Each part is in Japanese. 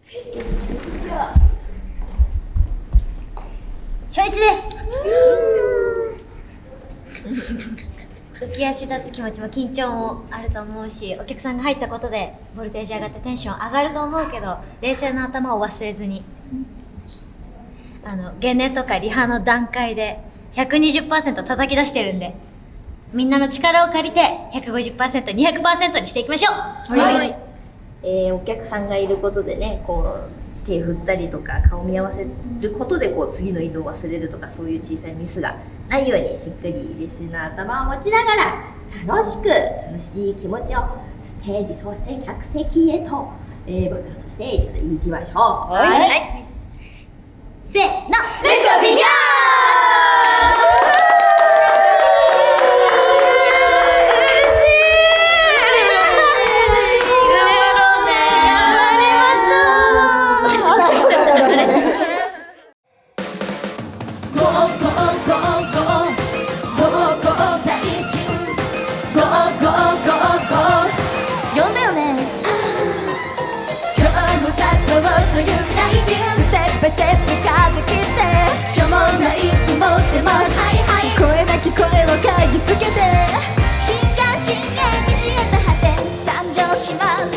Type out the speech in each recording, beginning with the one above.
初日です。浮き足立つ気持ちも緊張もあると思うし、お客さんが入ったことでボルテージ上がってテンション上がると思うけど、冷静な頭を忘れずに、ゲネとかリハの段階で 120% 叩き出してるんで、みんなの力を借りて 150%、200% にしていきましょう。はい。お客さんがいることでね、こう手振ったりとか顔見合わせることでこう次の移動を忘れるとか、そういう小さいミスがないようにしっかり冷静な頭を持ちながら楽しい気持ちをステージ、そして客席へと、爆発させていきましょう。はい、せーの、レッツゴービヨーン。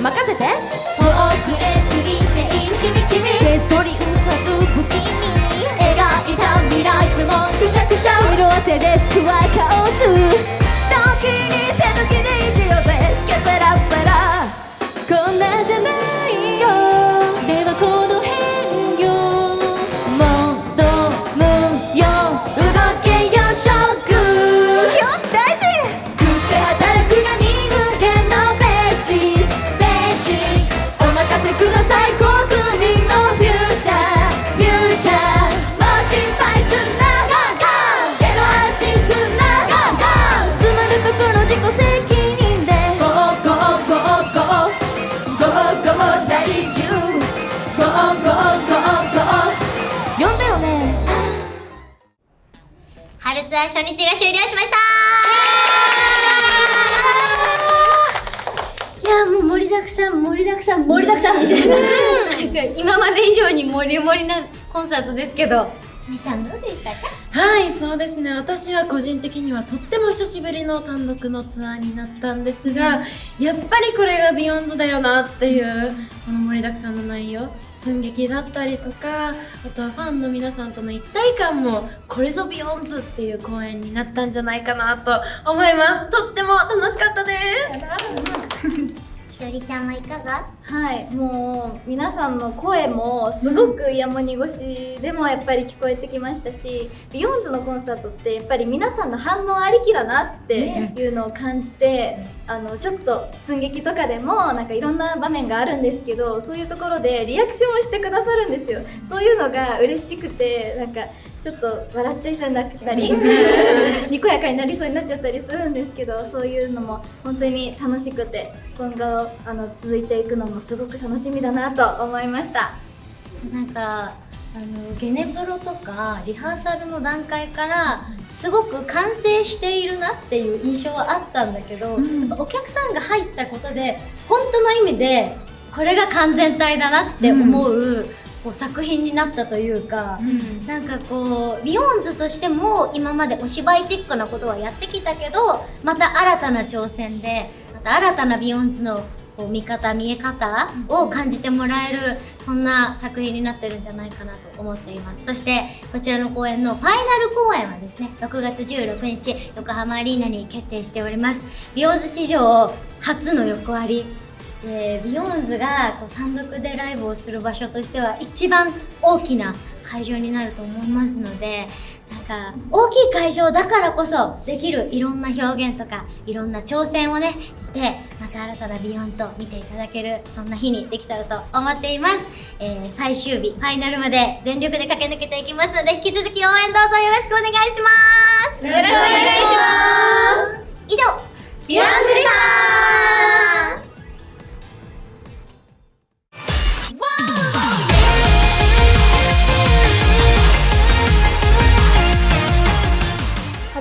任せて。ポーズへついている君手そりうはず不気味描いた未来図もくしゃくしゃ色あせでスクワーカオス時に手抜きでいくよぜケセラセラこんなじゃないよではこの辺よ戻るよ動けよショックよ大事食って働くが人間のベーシックお任せください国民のフューチャーもう心配すんなゴーゴーけど安心すんなゴーゴー詰まるところ自己責任でゴーゴーゴーゴーゴーゴー大丈夫ゴーゴーゴーゴー呼んだよね。春ツアー初日が終了しました。いやもう盛りだくさんみたいな、今まで以上に盛り盛りなコンサートですけど、みーちゃんどうでしたか？はい、そうですね。私は個人的にはとっても久しぶりの単独のツアーになったんですが、やっぱりこれがビヨンズだよなっていうこの盛りだくさんの内容、寸劇だったりとか、あとはファンの皆さんとの一体感もこれぞビヨンズっていう公演になったんじゃないかなと思います。とっても楽しかったです。しおりちゃんはいかが？はい、もう皆さんの声もすごくイヤモニ越しでもやっぱり聞こえてきましたし、ビヨンズのコンサートってやっぱり皆さんの反応ありきだなっていうのを感じて、ちょっと寸劇とかでもなんかいろんな場面があるんですけど、そういうところでリアクションをしてくださるんですよ。そういうのが嬉しくて、なんかちょっと笑っちゃいそうになったりにこやかになりそうになっちゃったりするんですけど、そういうのも本当に楽しくて、今後続いていくのもすごく楽しみだなと思いました。なんかゲネプロとかリハーサルの段階からすごく完成しているなっていう印象はあったんだけど、やっぱお客さんが入ったことで本当の意味でこれが完全体だなって思う、こう作品になったというか、なんかこうビヨンズとしても今までお芝居チックなことはやってきたけど、また新たな挑戦でまた新たなビヨンズのこう見え方を感じてもらえる、そんな作品になってるんじゃないかなと思っています。そしてこちらの公演のファイナル公演はですね、6月16日横浜アリーナに決定しております。ビヨンズ史上初の横ありで、ビヨンズがこう単独でライブをする場所としては一番大きな会場になると思いますので、なんか大きい会場だからこそできるいろんな表現とかいろんな挑戦をねして、また新たなビヨンズを見ていただける、そんな日にできたらと思っています。最終日ファイナルまで全力で駆け抜けていきますので、引き続き応援どうぞよろしくお願いします。よろしくお願いします。以上、ビヨンズでした。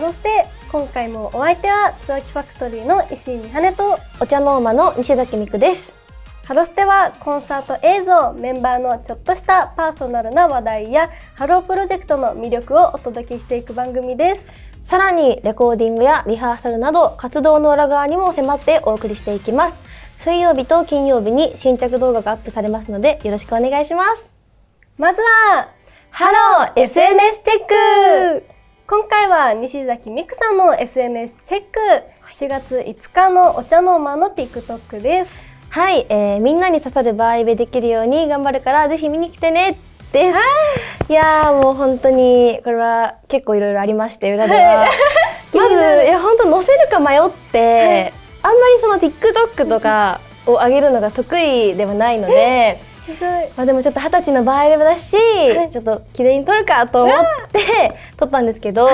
そして今回もお相手は椿ファクトリーの石井美羽とお茶の間の西崎美久です。ハロステはコンサート映像、メンバーのちょっとしたパーソナルな話題やハロープロジェクトの魅力をお届けしていく番組です。さらにレコーディングやリハーサルなど活動の裏側にも迫ってお送りしていきます。水曜日と金曜日に新着動画がアップされますのでよろしくお願いします。まずはハロー SNS チェック。今回は西崎美久さんの SNS チェック。4月5日のお茶の間の TikTok です。はい、みんなに刺さるバーイベできるように頑張るからぜひ見に来てねです。いやーもう本当にこれは結構いろいろありまして裏ではまずいや本当載せるか迷って、あんまりその TikTok とかを上げるのが得意ではないのでまあでもちょっと20歳のバーイベだし、ちょっと綺麗に撮るかと思って撮ったんですけど、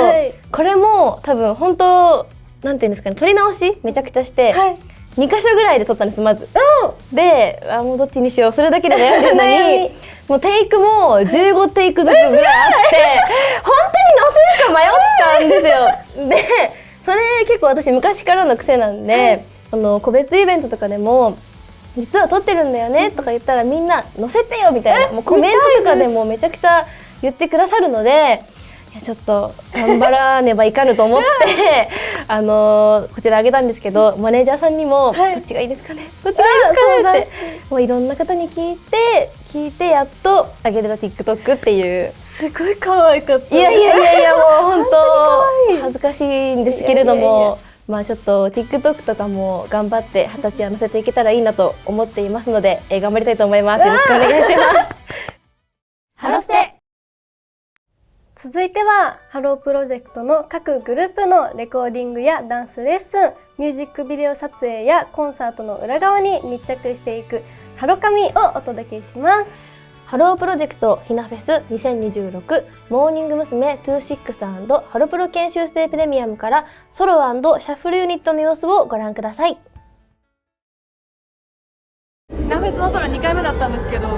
これも多分本当なんていうんですかね、撮り直しめちゃくちゃして、2箇所ぐらいで撮ったんですまず。でもうどっちにしようそれだけで悩んでるのにもうテイクも15テイクずつぐらいあって本当に載せるか迷ったんですよ。でそれ結構私昔からの癖なんで、個別イベントとかでも実は撮ってるんだよねとか言ったらみんな載せてよみたいな、もうコメントとかでもめちゃくちゃ言ってくださるので、いやちょっと頑張らねばいかぬと思ってこちらあげたんですけど、マネージャーさんにも、どっちがいいですかねどっちがいいですかねってもういろんな方に聞いてやっとあげれた TikTok っていう。すごい可愛かった。いやもう本当恥ずかしいんですけれども、まあちょっと TikTok とかも頑張って20歳は載せていけたらいいなと思っていますので、頑張りたいと思います。よろしくお願いしますハロステ。続いてはハロープロジェクトの各グループのレコーディングやダンスレッスン、ミュージックビデオ撮影やコンサートの裏側に密着していくハロカミをお届けします。ハロープロジェクトひなフェス2026モーニング娘。26&ハロプロ研修生プレミアムからソロ&シャッフルユニットの様子をご覧ください。ひなフェスのソロ2回目だったんですけど、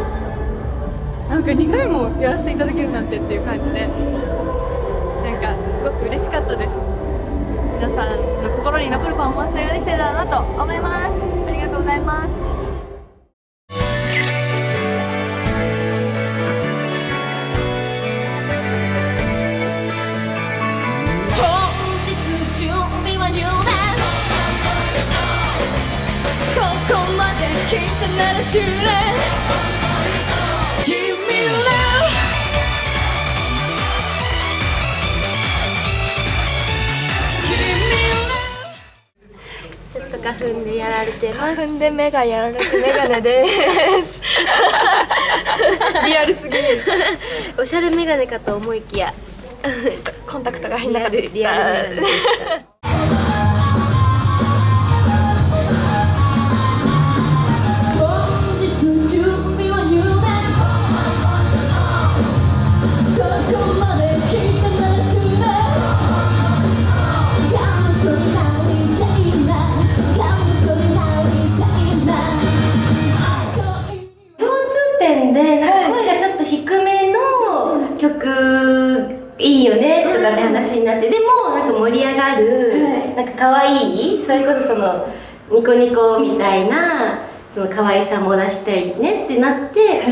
なんか2回もやらせていただけるなんてっていう感じで、なんかすごく嬉しかったです。皆さんの心に残るパフォーマンスができてたらなと思います。ありがとうございます。準備は入念、ここまで来たなら知れ Give me love ちょっと花粉でやられてます。花粉で目がやられてメガネですリアルすぎるおしゃれメガネかと思いきやちょっとコンタクトが入んなかった。リアルメガネでしたでなんか声がちょっと低めの曲いいよねとかって話になって、でもなんか盛り上がる、なんか可愛い、それこそそのニコニコみたいなその可愛さも出したいねってなって、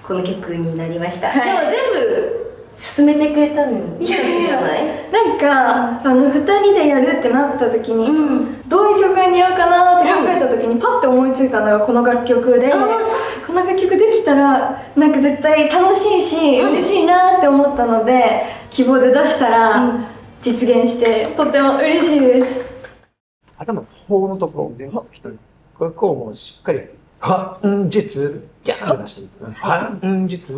この曲になりました。でも全部進めてくれたのいい感じじゃない？なんか2人でやるってなった時に、どういう曲が似合うかなって考えた時にパッて思いついたのがこの楽曲で、この楽曲できたらなんか絶対楽しいし、嬉しいなって思ったので希望で出したら実現してとっても嬉しいです。頭の方のところを全部つきたい。これこうもうしっかり実ギャーン出していく。実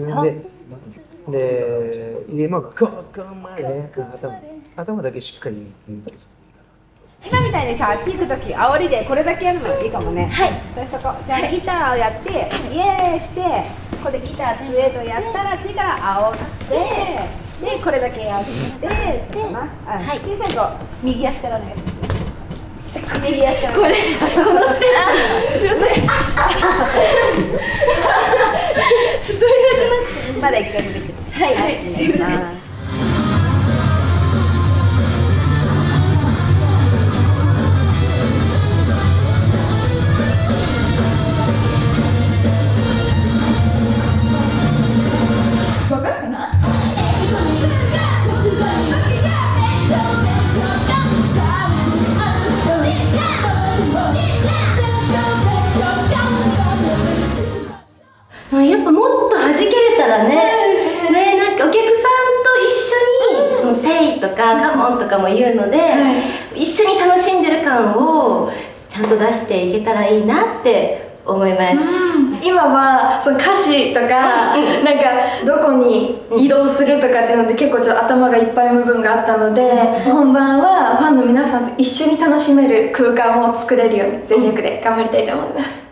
で今ここまで頭だけしっかり。今みたいにさ、チークとき煽りでこれだけやるのいいかもね。はい。そこ。じゃあギターをやってイエーイして、ここでギタースウェードやったら次から煽って、でこれだけやって、そうかな。はい。で最後右足からお願いしますね。右足から。このステップ。すみません。進めなくなっちゃう。まだ一回もできる。はい。すみません。ぱもっと弾けれたらね、なんかお客さんと一緒にその誠意とかカモンとかも言うので、一緒に楽しんでる感をちゃんと出していけたらいいなって思います。今はその歌詞とか、なんかどこに移動するとかっていうので結構ちょっと頭がいっぱい部分があったので、本番はファンの皆さんと一緒に楽しめる空間を作れるように全力で頑張りたいと思います。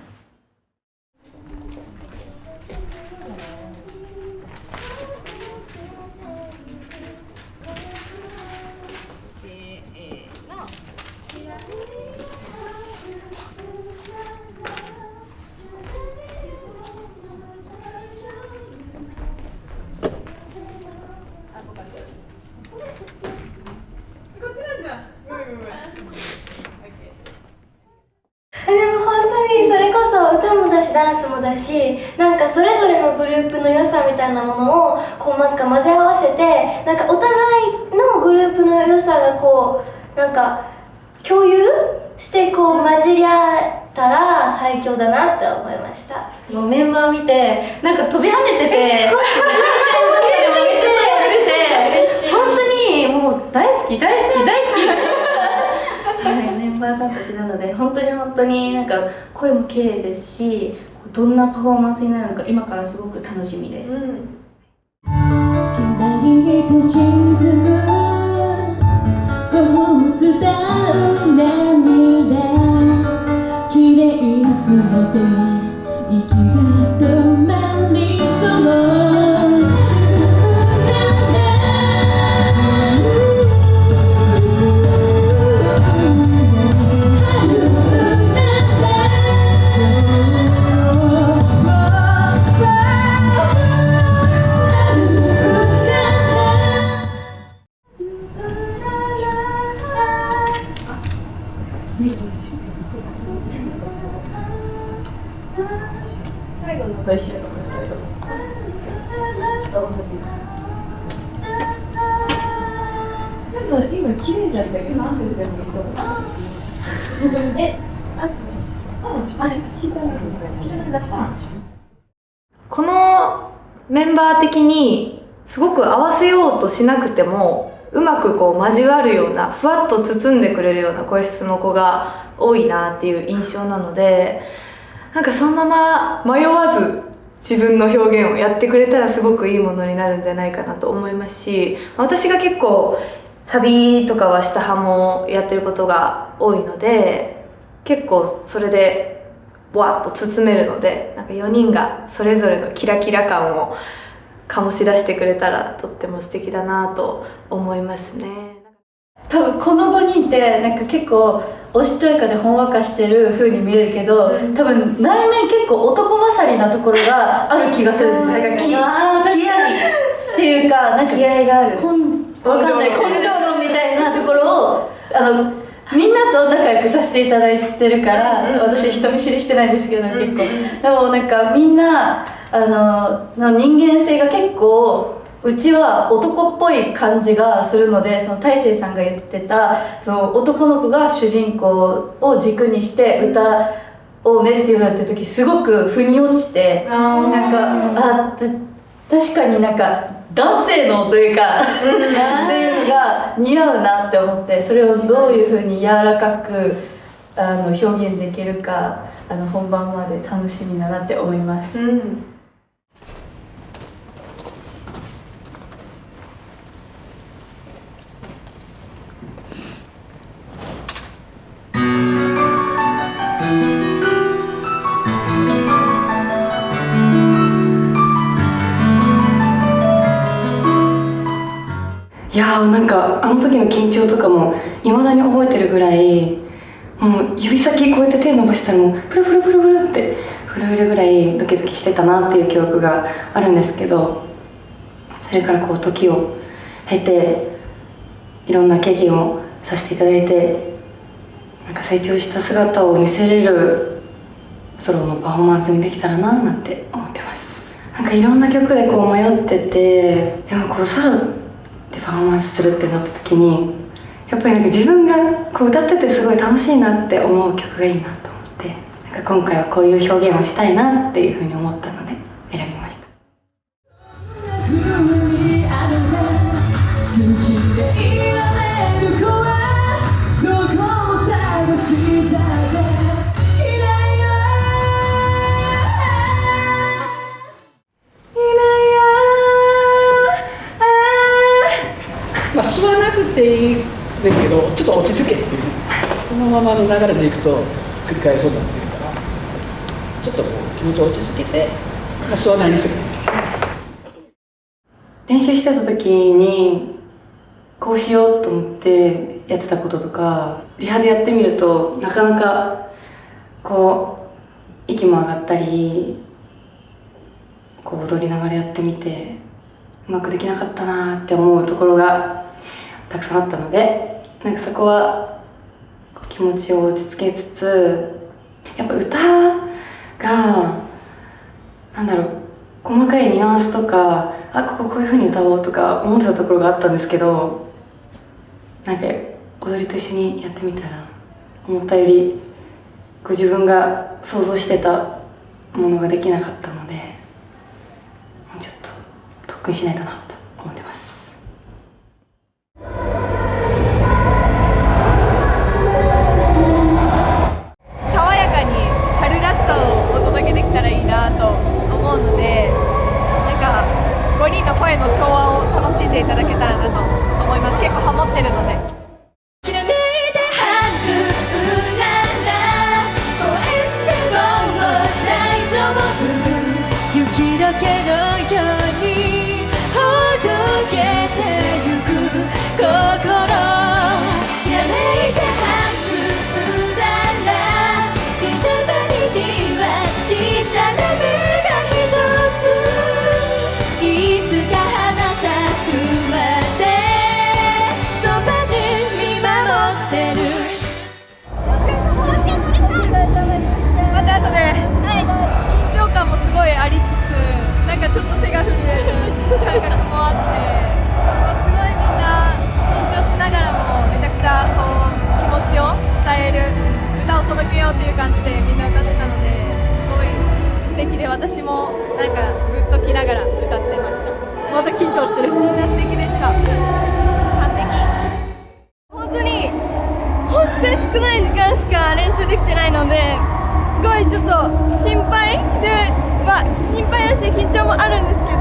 でも本当にそれこそ歌もだしダンスもだし、なんかそれぞれのグループの良さみたいなものをこうなんか混ぜ合わせて、なんかお互いのグループの良さがこうなんか共有してこう混じり合えたら最強だなって思いました。もうメンバー見てなんか飛び跳ねてて本当にもう大好きはい、メンバーさんたちなので本当になんか声も綺麗ですし、どんなパフォーマンスになるのか今からすごく楽しみです。綺麗すぎて息が止まりそう大事なことしたいと思う。今綺麗じゃんだけど3色でもいいと思う。このメンバー的にすごく合わせようとしなくてもうまくこう交わるような、ふわっと包んでくれるような声質の子が多いなっていう印象なので、なんかそのまま迷わず自分の表現をやってくれたらすごくいいものになるんじゃないかなと思いますし、私が結構サビとかは下派もやってることが多いので、結構それでわっと包めるので、なんか4人がそれぞれのキラキラ感を醸し出してくれたらとっても素敵だなと思いますね。多分この5人ってなんか結構おしとやかでほんわかしてる風に見えるけど、多分内面結構男勝りなところがある気がするんですよ。確かにっていうか、なんか気合がある、わかんない根性論みたいなところをみんなと仲良くさせていただいてるから、私人見知りしてないんですけど、結構でもなんかみんな人間性が結構うちは男っぽい感じがするので、その大勢さんが言ってたその男の子が主人公を軸にして歌をねって言われた時すごく腑に落ちて、なんか確かになんか男性能というかっていうのが似合うなって思って、それをどういうふうに柔らかく表現できるか本番まで楽しみだなって思います。いやー、なんかあの時の緊張とかも未だに覚えてるぐらい、もう指先こうやって手伸ばしたらもうプルプルプルプルって震えるぐらいドキドキしてたなっていう記憶があるんですけど、それからこう時を経ていろんな経験をさせていただいて、なんか成長した姿を見せれるソロのパフォーマンスにできたらななんて思ってます。なんかいろんな曲でこう迷ってて、でもこうソロでパフォーマンスするってなった時に、やっぱりなんか自分がこう歌っててすごい楽しいなって思う曲がいいなと思って、なんか今回はこういう表現をしたいなっていうふうに思ったので選びました。っていいねんけど、ちょっと落ち着けっていうね、そのままの流れでいくと繰り返そうになってるから、ちょっとこう気持ちを落ち着けて、吸わないにする。練習してた時にこうしようと思ってやってたこととか、リハでやってみるとなかなかこう息も上がったり、こう踊りながらやってみてうまくできなかったなって思うところがたくさんあったので、なんかそこは気持ちを落ち着けつつ、やっぱ歌がなんだろう、細かいニュアンスとか、こういう風に歌おうとか思ってたところがあったんですけど、なんか踊りと一緒にやってみたら思ったより自分が想像してたものができなかったので、もうちょっと特訓しないとなと思ってます。爽やかに春らしさをお届けできたらいいなと思うので、なんか5人の声の調和を楽しんでいただけたらなと思います。結構ハモってるので。雪解けのようにほどけてゆく心、やめて半分なら言葉には小さな目が一つ、いつか花咲くまでそばで見守ってる。また後で、緊張感もすごいありつつ、なんかちょっと手が震える感覚もあって、すごいみんな緊張しながらもめちゃくちゃこう気持ちを伝える歌を届けようっていう感じでみんな歌ってたので、すごい素敵で、私もなんかグッときながら歌ってました。また緊張してる。みんな素敵でした。完璧。本当に少ない時間しか練習できてないので、すごいちょっと心配で、心配だし緊張もあるんですけど、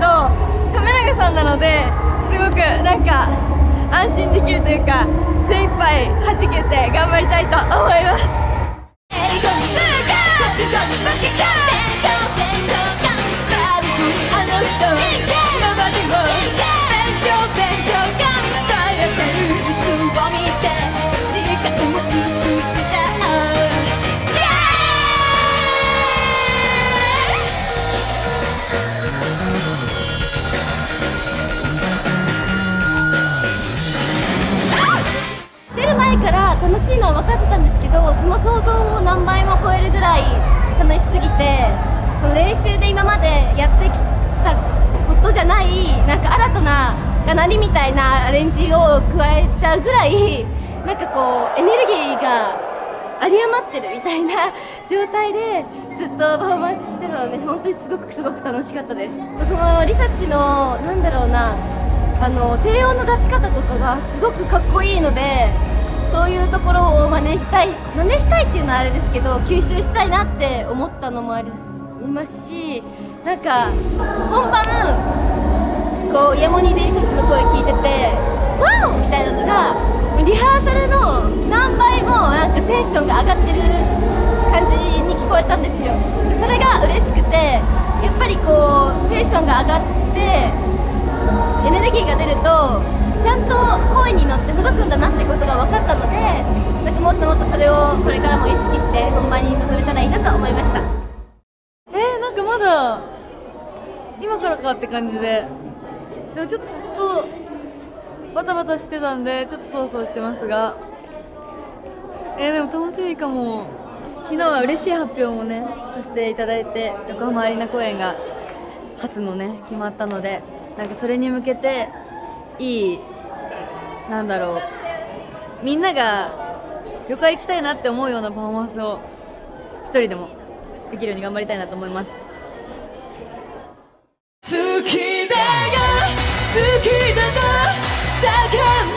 亀永さんなのですごくなんか安心できるというか、精一杯弾けて頑張りたいと思います。出る前から楽しいのは分かってたんですけど、その想像を何倍も超えるぐらい楽しすぎて、その練習で今までやってきたことじゃない、なんか新たながなりみたいなアレンジを加えちゃうぐらい、なんかこうエネルギーが有り余ってるみたいな状態でずっとパフォーマンスしてたので、本当にすごく楽しかったです。そのリサッチのなんだろうな、低音の出し方とかがすごくかっこいいので、そういうところを真似したいっていうのはあれですけど、吸収したいなって思ったのもありますし、なんか本番こうヤモニでリサッチの声聞いててワオみたいなのがリハーサルの何倍もなんかテンションが上がってる感じに聞こえたんですよ。それが嬉しくて、やっぱりこうテンションが上がってエネルギーが出るとちゃんと声に乗って届くんだなってことが分かったので、なんかもっともっとそれをこれからも意識して本番に臨めたらいいなと思いました。なんかまだ今からかって感じで、でもちょっとバタバタしてたんでちょっとそわそわしてますが、でも楽しみかも。昨日は嬉しい発表もねさせていただいて、横浜アリーナ公演が初のね決まったので、なんかそれに向けていい、なんだろう、みんなが旅館行きたいなって思うようなパフォーマンスを一人でもできるように頑張りたいなと思います。好きだよ好きだと叫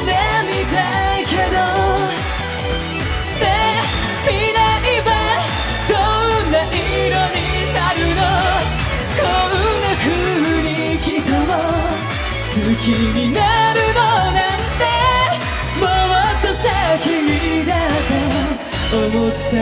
んでみたいけど、未来はどんな色になるの、こんな風に人を好きになるのなんて思った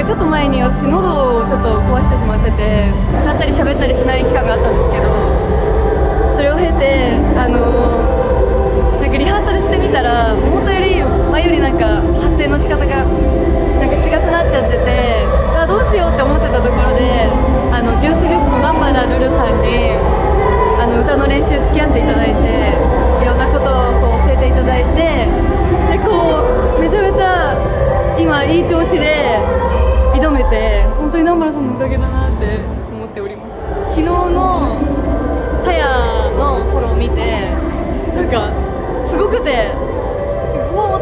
ちょっと前に私喉をちょっと壊してしまってて歌ったり喋ったりしない期間があったんですけど、それを経てなんかリハーサルしてみたら思ったより前よりなんか発声の仕方がなんか違くなっちゃってて、どうしようって思ってたところでジュースジュースの南原ルルさんに歌の練習付き合っていただいて、いろんなことをこう教えていただいて、でこうめちゃめちゃ今いい調子で挑めて、本当に南原さんのおかげだなって思っております。昨日のさやのソロを見てなんかすごくて、もう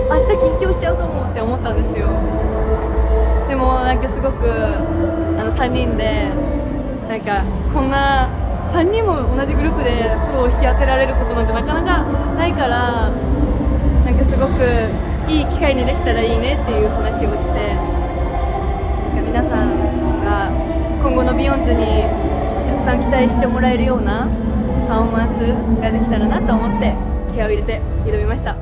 明日緊張しちゃうかもって思ったんですよ。でもなんかすごく3人でなんかこんな3人も同じグループでソロを引き当てられることなんてなかなかないから、なんかすごくいい機会にできたらいいねっていう話をして、なんか皆さんが今後のビヨンズにたくさん期待してもらえるようなパフォーマンスができたらなと思って気合を入れて挑みました。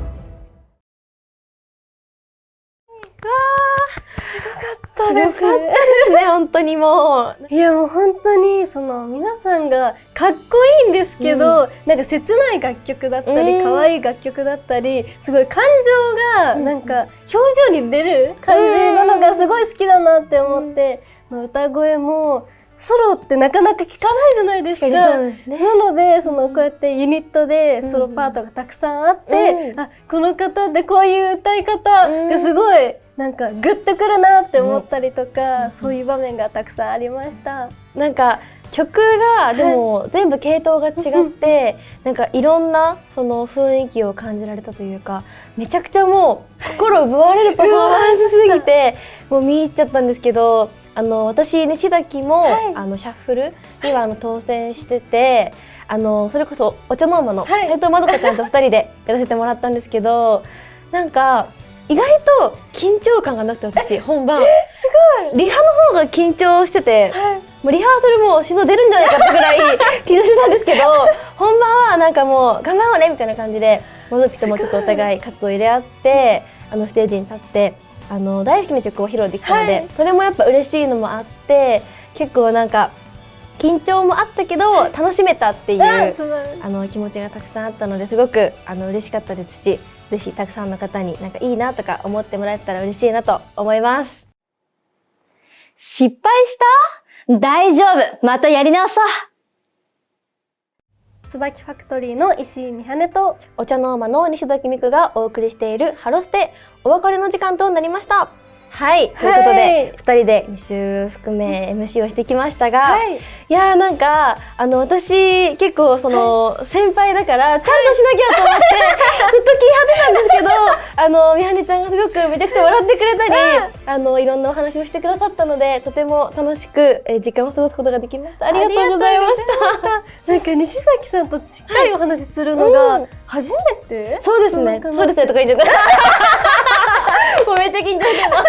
すごかったですね、本当にもう。いやもう本当にその皆さんがかっこいいんですけど、なんか切ない楽曲だったり、可愛い楽曲だったり、すごい感情がなんか表情に出る感じなのがすごい好きだなって思って、歌声もソロってなかなか聞かないじゃないですか。なのでこうやってユニットでソロパートがたくさんあって、あ、この方ってこういう歌い方がすごいなんかグッとくるなって思ったりとか、そういう場面がたくさんありました。なんか曲がでも全部系統が違って、なんかいろんなその雰囲気を感じられたというか、めちゃくちゃもう心奪われるパフォーマンスすぎてもう見入っちゃったんですけど、私西崎も、シャッフルには当選してて、それこそお茶の間の斉藤まどかちゃんと2人でやらせてもらったんですけど、なんか意外と緊張感がなくて、私本番すごいリハの方が緊張してて、もうリハーサルも心臓出るんじゃないかってぐらい緊張してたんですけど、本番はなんかもう頑張ろうねみたいな感じで、まどぴともちょっとお互い活動入れ合ってステージに立って大好きな曲を披露できたので、それもやっぱ嬉しいのもあって、結構なんか緊張もあったけど楽しめたっていう気持ちがたくさんあったので、すごく嬉しかったですし、ぜひたくさんの方になんかいいなとか思ってもらえたら嬉しいなと思います。失敗した？大丈夫、またやり直そう。椿ファクトリーの石井美羽とお茶の間の西崎美久がお送りしているハロステ、お別れの時間となりました。はい、ということで2人で2週含め MC をしてきましたが、いやーなんか私結構その先輩だからちゃんとしなきゃと思ってずっと気張ってたんですけど、美羽ちゃんがすごくめちゃくちゃ笑ってくれたり、いろんなお話をしてくださったので、とても楽しく時間を過ごすことができました。ありがとうございました。なんか西崎さんとしっかりお話しするのが初めて？そうですね、そうですねとか言っちゃったもうめっちゃ緊張してます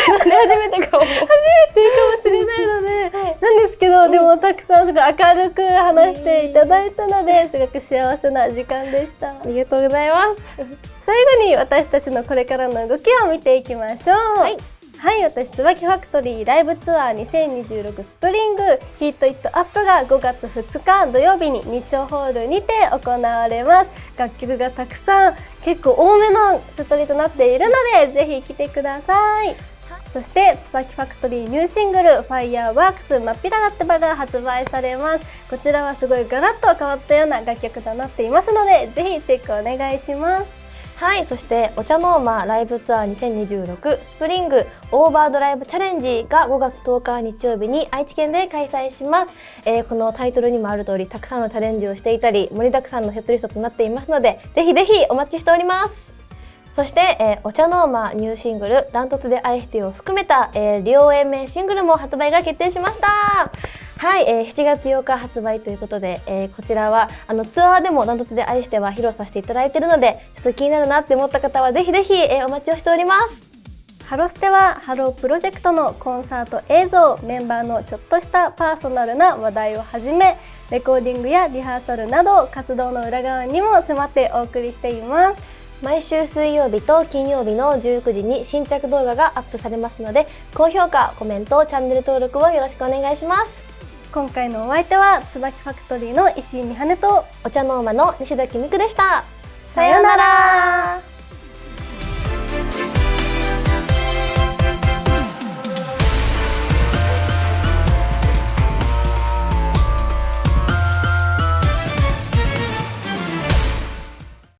初めてかもしれないので、なんですけど、でもたくさんすごい明るく話していただいたので、すごく幸せな時間でした。ありがとうございます。最後に私たちのこれからの動きを見ていきましょう。はい、私椿ファクトリーライブツアー2026スプリングヒートイットアップが5月2日土曜日に日照ホールにて行われます。楽曲がたくさん、結構多めのセットリとなっているので、ぜひ来てください。そして椿ファクトリーニューシングル「ファイヤーワークス真っ平だってば」が発売されます。こちらはすごいガラッと変わったような楽曲となっていますので、ぜひチェックお願いします。はい、そしてお茶の間ライブツアー2026スプリングオーバードライブチャレンジが5月10日日曜日に愛知県で開催します。このタイトルにもある通り、たくさんのチャレンジをしていたり盛りだくさんのセットリストとなっていますので、ぜひぜひお待ちしております。そして、お茶の間ニューシングルダントツで愛してを含めた、両 A 面シングルも発売が決定しました。はい、7月8日発売ということで、こちらはツアーでもダントツで愛しては披露させていただいているので、ちょっと気になるなって思った方はぜひぜひ、お待ちをしております。ハロステはハロープロジェクトのコンサート映像、メンバーのちょっとしたパーソナルな話題をはじめ、レコーディングやリハーサルなど活動の裏側にも迫ってお送りしています。毎週水曜日と金曜日の19時に新着動画がアップされますので、高評価、コメント、チャンネル登録をよろしくお願いします。今回のお相手は椿ファクトリーの石井美羽とお茶の間の西崎美久でした。さようなら。